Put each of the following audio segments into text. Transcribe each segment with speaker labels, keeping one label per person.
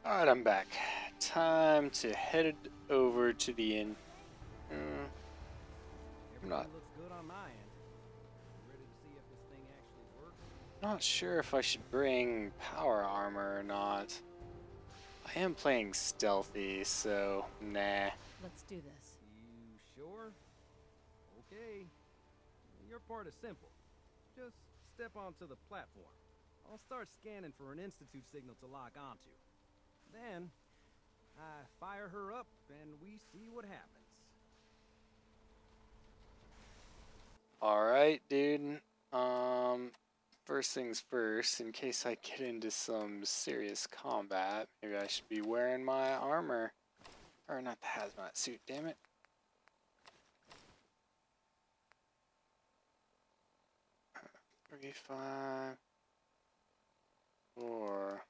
Speaker 1: Alright, I'm back. Time to head over to the inn. I'm not
Speaker 2: Looks good on my end. Ready to see if this thing actually works?
Speaker 1: not sure if I should bring power armor or not. I am playing stealthy, so nah.
Speaker 3: Let's do this.
Speaker 2: You sure? Okay. Your part is simple. Just step onto the platform. I'll start scanning for an Institute signal to lock onto. Then, I fire her up and we see what happens.
Speaker 1: Alright, dude. First things first, in case I get into some serious combat, maybe I should be wearing my armor. Or not the hazmat suit, damn it. Three, 5, 4.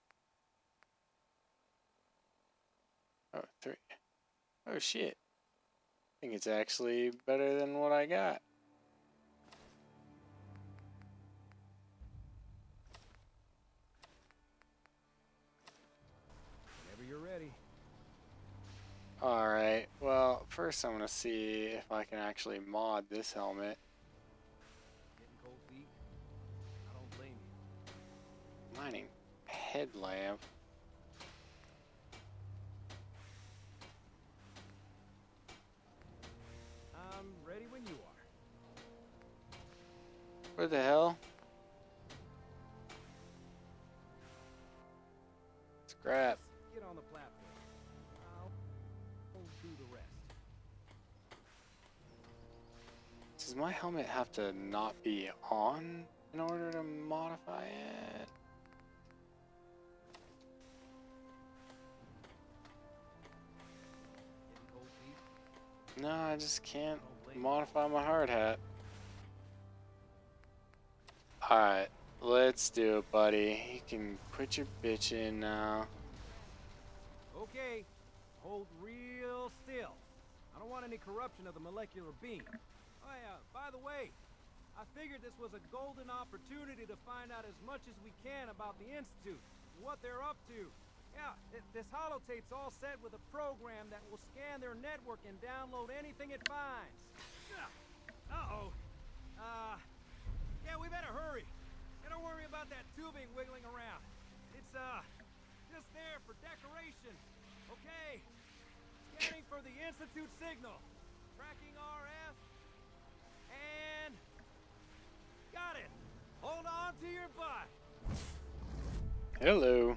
Speaker 1: Oh, 3. Oh shit. I think it's actually better than what I got.
Speaker 2: Whenever you're ready.
Speaker 1: Alright, well, first I'm gonna see if I can actually mod this helmet.
Speaker 2: Getting cold feet? I don't blame you.
Speaker 1: Mining headlamp.
Speaker 2: I'm ready when you are.
Speaker 1: What the hell? Scrap.
Speaker 2: Just get on the platform. I'll do the rest.
Speaker 1: Does my helmet have to not be on in order to modify it?
Speaker 2: Getting cold feet?
Speaker 1: No, I just can't
Speaker 2: I don't blame you.
Speaker 1: modify my hard hat. Alright, let's do it, buddy. You can quit your bitching now.
Speaker 2: Okay, hold real still. I don't want any corruption of the molecular beam. Oh yeah, by the way, I figured this was a golden opportunity to find out as much as we can about the Institute, what they're up to. Yeah, this holotape's all set with a program that will scan their network and download anything it finds. Uh-oh. Yeah, we better hurry. And don't worry about that tubing wiggling around. It's, just there for decoration. Okay. Scanning for the Institute signal. Tracking RF. And... got it. Hold on to your butt.
Speaker 1: Hello.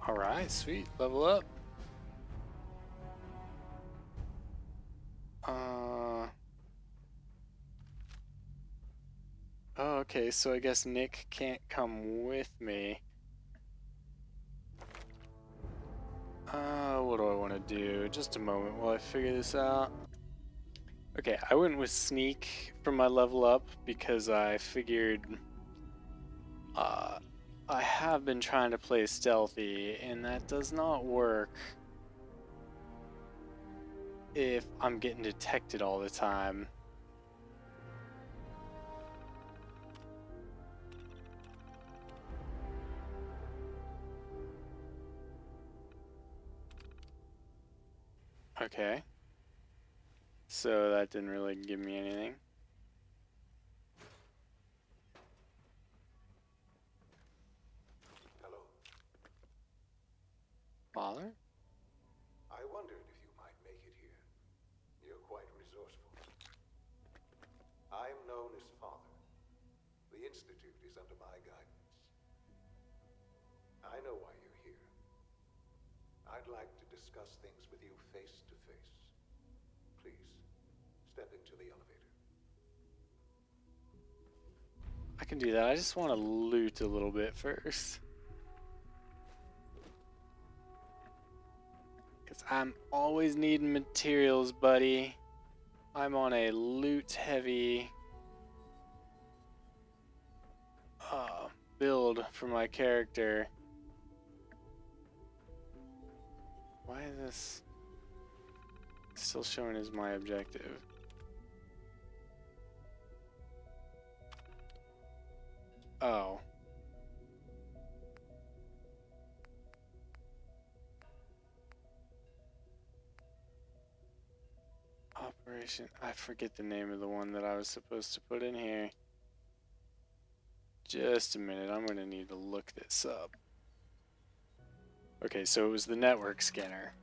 Speaker 1: Alright, sweet. Level up. Oh, okay, so I guess Nick can't come with me. What do I want to do? Just a moment while I figure this out. Okay, I went with sneak for my level up because I figured I have been trying to play stealthy and that does not work if I'm getting detected all the time. Okay. So that didn't really give me anything.
Speaker 4: Hello.
Speaker 1: Father?
Speaker 4: I wondered if you might make it here. You're quite resourceful. I'm known as Father. The Institute is under my guidance. I know why you're here. I'd like to discuss things with you face to face. Please, step into the elevator.
Speaker 1: I can do that. I just want to loot a little bit first. Because I'm always needing materials, buddy. I'm on a loot heavy build for my character. Why is this still showing as my objective? Oh. Operation. I forget the name of the one that I was supposed to put in here. Just a minute. I'm going to need to look this up. Okay, so it was the network scanner.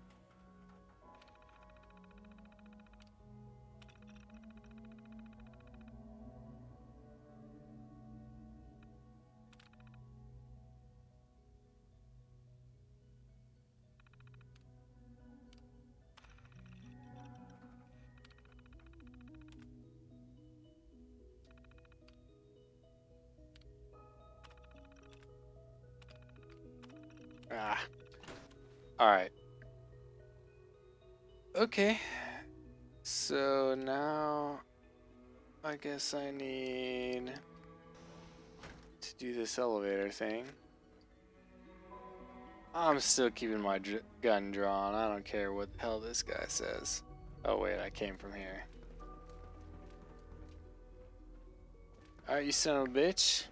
Speaker 1: Ah. Alright. Okay. So now I guess I need to do this elevator thing. I'm still keeping my gun drawn. I don't care what the hell this guy says. Oh wait, I came from here. Alright, you son of a bitch.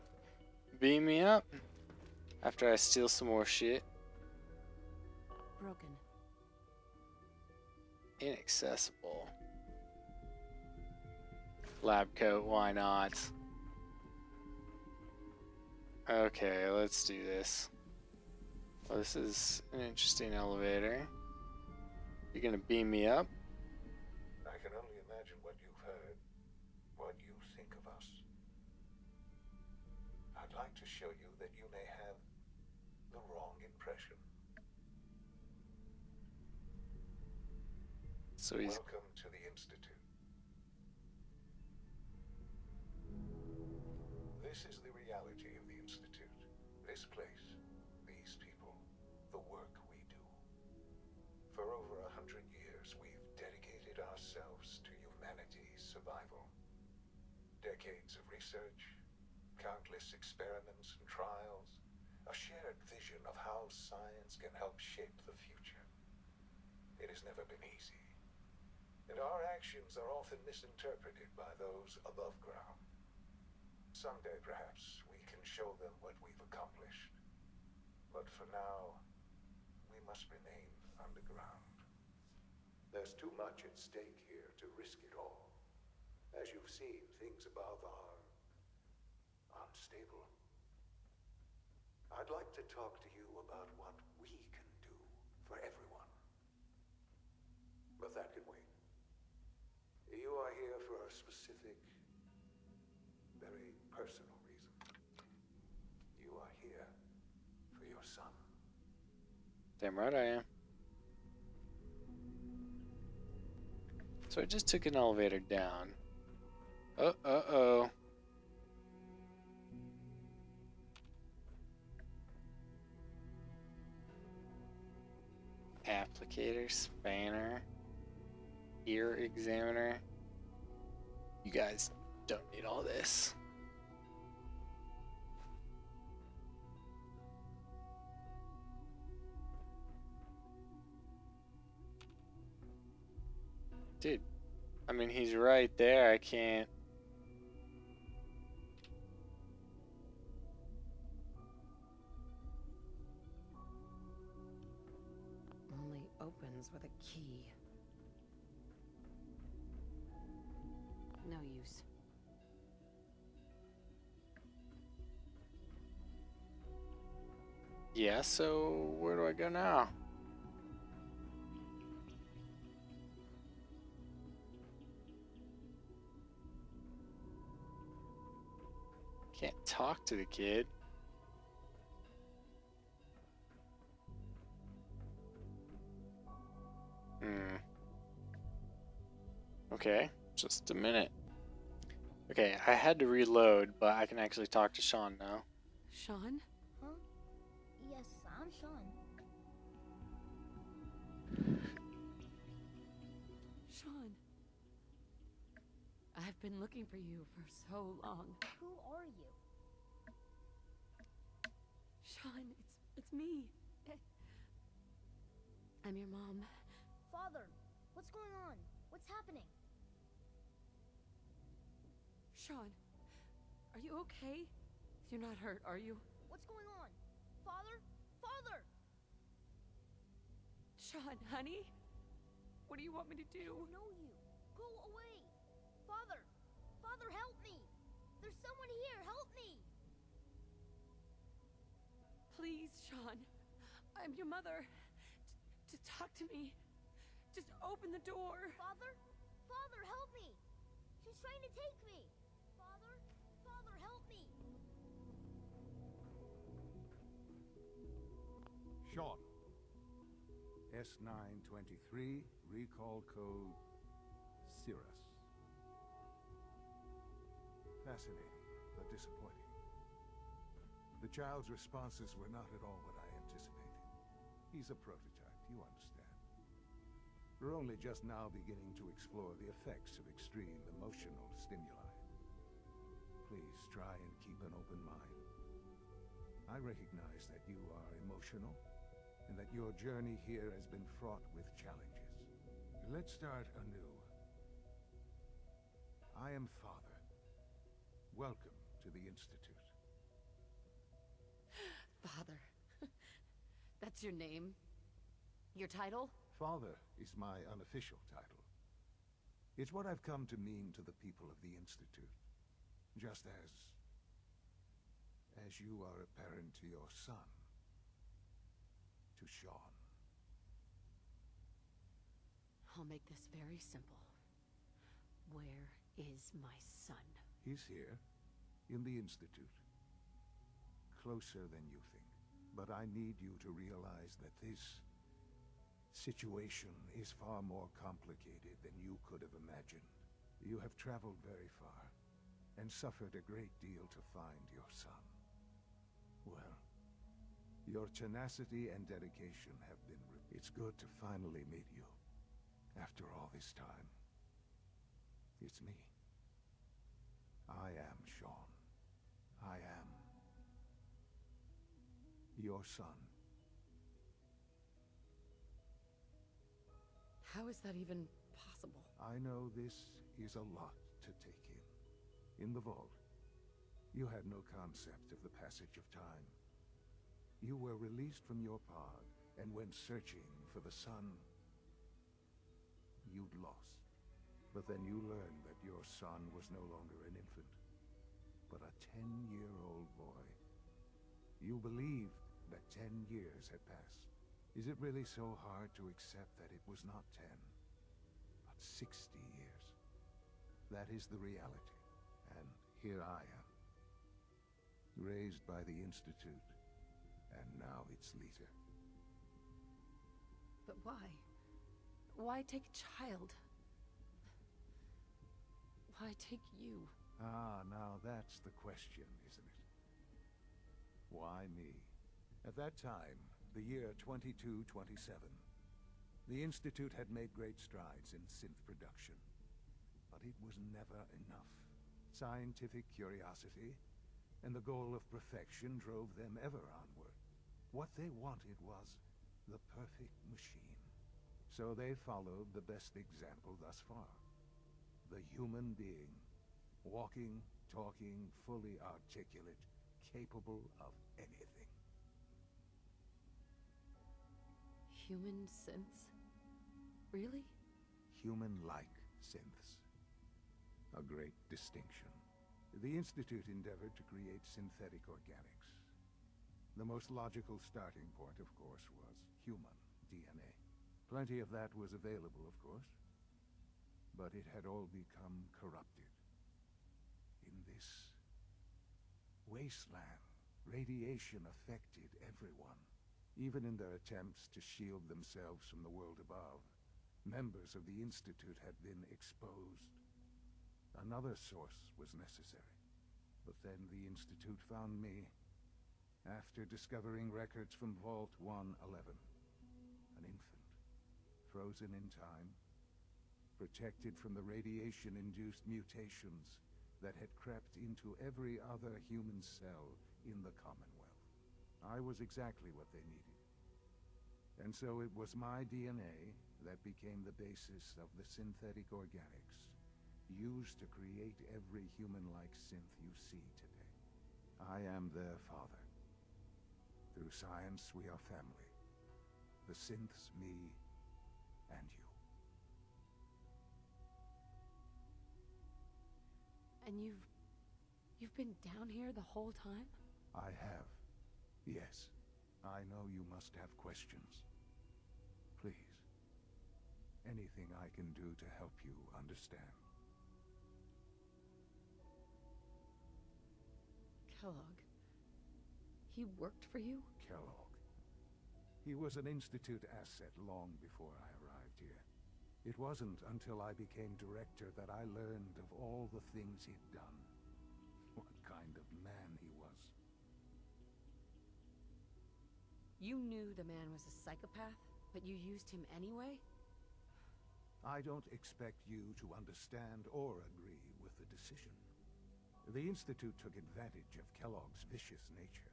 Speaker 1: Beam me up. After I steal some more shit.
Speaker 3: Broken.
Speaker 1: Inaccessible. Lab coat, why not? Okay, let's do this. Well, this is an interesting elevator. You're gonna beam me up?
Speaker 4: I can only imagine what you've heard, what you think of us. I'd like to show you that you may have the wrong impression.
Speaker 1: So he's...
Speaker 4: Welcome to the Institute. This is the reality of the Institute. This place, these people, the work we do. For over 100 years, we've dedicated ourselves to humanity's survival. Decades of research, countless experiments and trials, a shared vision of how science can help shape the future. It has never been easy, and our actions are often misinterpreted by those above ground. Someday, perhaps, we can show them what we've accomplished. But for now, we must remain underground. There's too much at stake here to risk it all. As you've seen, things above are unstable. I'd like to talk to you about what we can do for everyone. But that can wait. You are here for a specific, very personal reason. You are here for your son.
Speaker 1: Damn right I am. So I just took an elevator down. Uh-oh. Applicator, spanner, ear examiner. You guys don't need all this. Dude, I mean, he's right there. I can't.
Speaker 3: Only opens with a key. No use.
Speaker 1: Yeah, so where do I go now? Can't talk to the kid. Okay, just a minute. Okay, I had to reload, but I can actually talk to Sean now.
Speaker 3: Sean?
Speaker 5: Huh? Yes, I'm Sean.
Speaker 3: Sean. I've been looking for you for so long.
Speaker 5: Who are you?
Speaker 3: Sean, it's me. I'm your mom.
Speaker 5: Father, what's going on? What's happening?
Speaker 3: Sean, are you okay? You're not hurt, are you?
Speaker 5: What's going on? Father? Father!
Speaker 3: Sean, honey? What do you want me to
Speaker 5: I
Speaker 3: do?
Speaker 5: don't know you. Go away! Father! Father, help me! There's someone here! Help me!
Speaker 3: Please, Sean. I'm your mother. Just talk to me. Just open the door.
Speaker 5: Father? Father, help me! She's trying to take me! Father? Father, help me!
Speaker 4: Sean. S923, recall code Cirrus. Fascinating, but disappointing. The child's responses were not at all what I anticipated. He's a prototype, you understand. We're only just now beginning to explore the effects of extreme emotional stimuli. Please try and keep an open mind. I recognize that you are emotional, and that your journey here has been fraught with challenges. Let's start anew. I am Father. Welcome to the Institute.
Speaker 3: Father. That's your name? Your title?
Speaker 4: Father is my unofficial title. It's what I've come to mean to the people of the Institute. Just as you are a parent to your son. To Sean.
Speaker 3: I'll make this very simple. Where is my son?
Speaker 4: He's here, in the Institute. Closer than you think. But I need you to realize that this situation is far more complicated than you could have imagined. You have traveled very far, and suffered a great deal to find your son. Well, your tenacity and dedication have been It's good to finally meet you. After all this time. It's me. I am Sean. I am your son.
Speaker 3: How is that even possible?
Speaker 4: I know this is a lot to take in. In the vault, you had no concept of the passage of time. You were released from your pod, and went searching for the son you'd lost. But then you learned that your son was no longer an infant, but a 10-year-old boy. You believed that 10 years had passed. Is it really so hard to accept that it was not 10, but 60 years? That is the reality, and here I am. Raised by the Institute, and now its leader.
Speaker 3: But why? Why take a child? Why take you?
Speaker 4: Ah, now that's the question, isn't it? Why me? At that time, the year 2227, the Institute had made great strides in synth production. But it was never enough. Scientific curiosity and the goal of perfection drove them ever onward. What they wanted was the perfect machine. So they followed the best example thus far. The human being. Walking, talking, fully articulate, capable of anything.
Speaker 3: Human synths? Really?
Speaker 4: Human-like synths. A great distinction. The Institute endeavored to create synthetic organics. The most logical starting point, of course, was human DNA. Plenty of that was available, of course. But it had all become corrupted. In this wasteland, radiation affected everyone. Even in their attempts to shield themselves from the world above, members of the Institute had been exposed. Another source was necessary. But then the Institute found me, after discovering records from Vault 111. An infant, frozen in time, protected from the radiation-induced mutations that had crept into every other human cell in the Commonwealth. I was exactly what they needed. And so it was my DNA that became the basis of the synthetic organics used to create every human-like synth you see today. I am their father. Through science, we are family. The synths, me, and you.
Speaker 3: And you've been down here the whole time?
Speaker 4: I have. Yes. I know you must have questions. Please. Anything I can do to help you understand.
Speaker 3: Kellogg. He worked for you?
Speaker 4: Kellogg. He was an Institute asset long before I arrived here. It wasn't until I became director that I learned of all the things he'd done. What kind of man he was.
Speaker 3: You knew the man was a psychopath, but you used him anyway?
Speaker 4: I don't expect you to understand or agree with the decision. The Institute took advantage of Kellogg's vicious nature.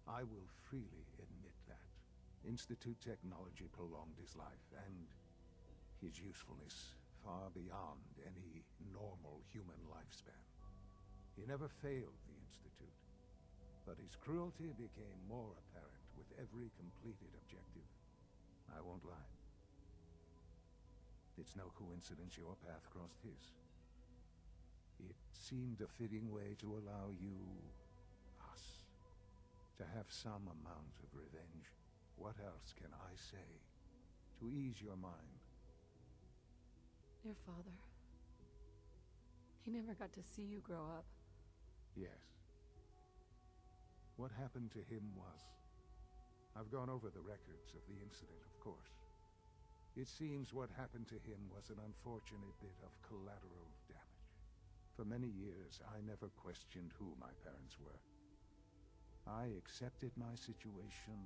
Speaker 4: I will freely admit that. Institute technology prolonged his life, and his usefulness far beyond any normal human lifespan. He never failed the Institute, but his cruelty became more apparent with every completed objective. I won't lie. It's no coincidence your path crossed his. It seemed a fitting way to allow you, us, to have some amount of revenge. What else can I say to ease your mind?
Speaker 3: Your father. He never got to see you grow up.
Speaker 4: Yes. What happened to him was... I've gone over the records of the incident, of course. It seems what happened to him was an unfortunate bit of collateral damage. For many years, I never questioned who my parents were. I accepted my situation,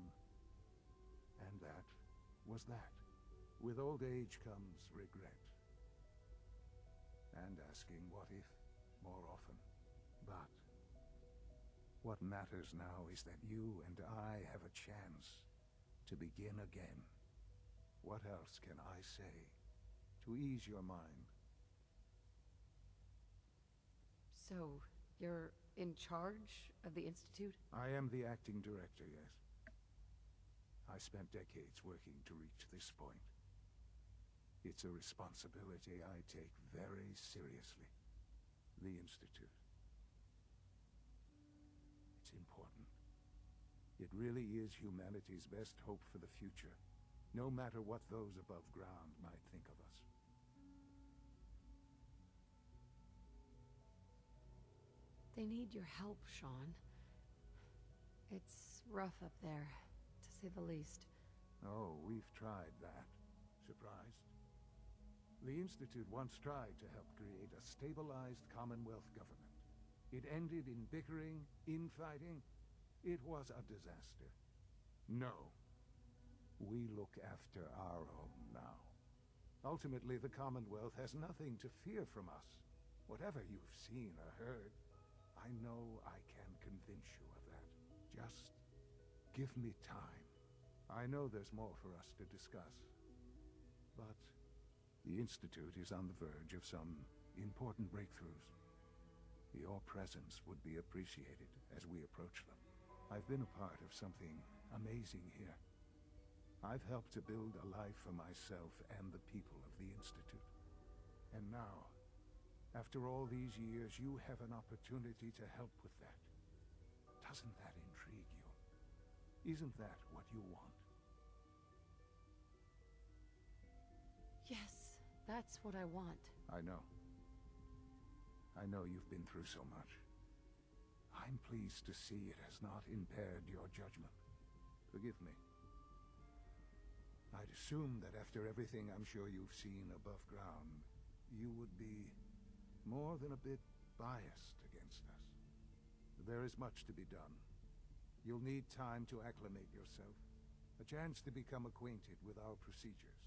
Speaker 4: and that was that. With old age comes regret. And asking what if more often. But what matters now is that you and I have a chance to begin again. What else can I say to ease your mind?
Speaker 3: So, you're in charge of the Institute?
Speaker 4: I am the acting director, yes. I spent decades working to reach this point. It's a responsibility I take very seriously. The Institute. It's important. It really is humanity's best hope for the future, no matter what those above ground might think of us.
Speaker 3: They need your help, Sean. It's rough up there, to say the least.
Speaker 4: Oh, we've tried that. Surprised? The Institute once tried to help create a stabilized Commonwealth government. It ended in bickering, infighting. It was a disaster. No. We look after our own now. Ultimately, the Commonwealth has nothing to fear from us. Whatever you've seen or heard, I know I can convince you of that. Just give me time. I know there's more for us to discuss. But the Institute is on the verge of some important breakthroughs. Your presence would be appreciated as we approach them. I've been a part of something amazing here. I've helped to build a life for myself and the people of the Institute. And now, after all these years, you have an opportunity to help with that. Doesn't that intrigue you? Isn't that what you want?
Speaker 3: Yes, that's what I want.
Speaker 4: I know. I know you've been through so much. I'm pleased to see it has not impaired your judgment. Forgive me. I'd assume that after everything I'm sure you've seen above ground, you would be more than a bit biased against us. There is much to be done. You'll need time to acclimate yourself, a chance to become acquainted with our procedures.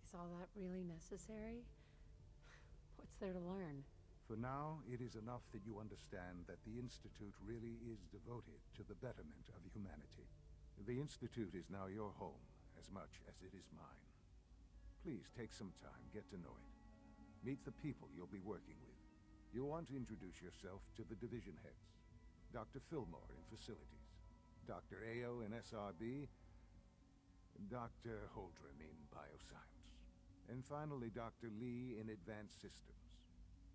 Speaker 3: Is all that really necessary? What's there to learn?
Speaker 4: For now, it is enough that you understand that the Institute really is devoted to the betterment of humanity. The Institute is now your home, as much as it is mine. Please take some time, get to know it. Meet the people you'll be working with. You'll want to introduce yourself to the division heads. Dr. Fillmore in Facilities, Dr. Ayo in SRB, and Dr. Holdren in Bioscience. And finally, Dr. Lee in Advanced Systems.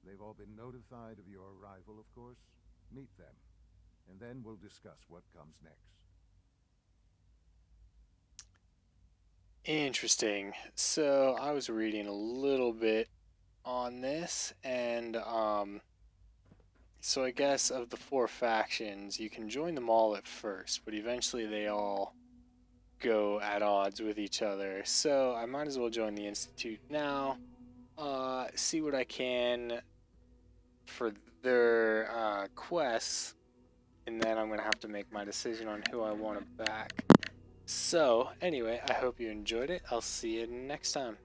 Speaker 4: They've all been notified of your arrival, of course. Meet them, and then we'll discuss what comes next.
Speaker 1: Interesting. So I was reading a little bit on this, and so I guess of the four factions, you can join them all at first, but eventually they all go at odds with each other. So I might as well join the Institute now. See what I can for their quests, and then I'm gonna have to make my decision on who I want to back. So anyway, I hope you enjoyed it. I'll see you next time.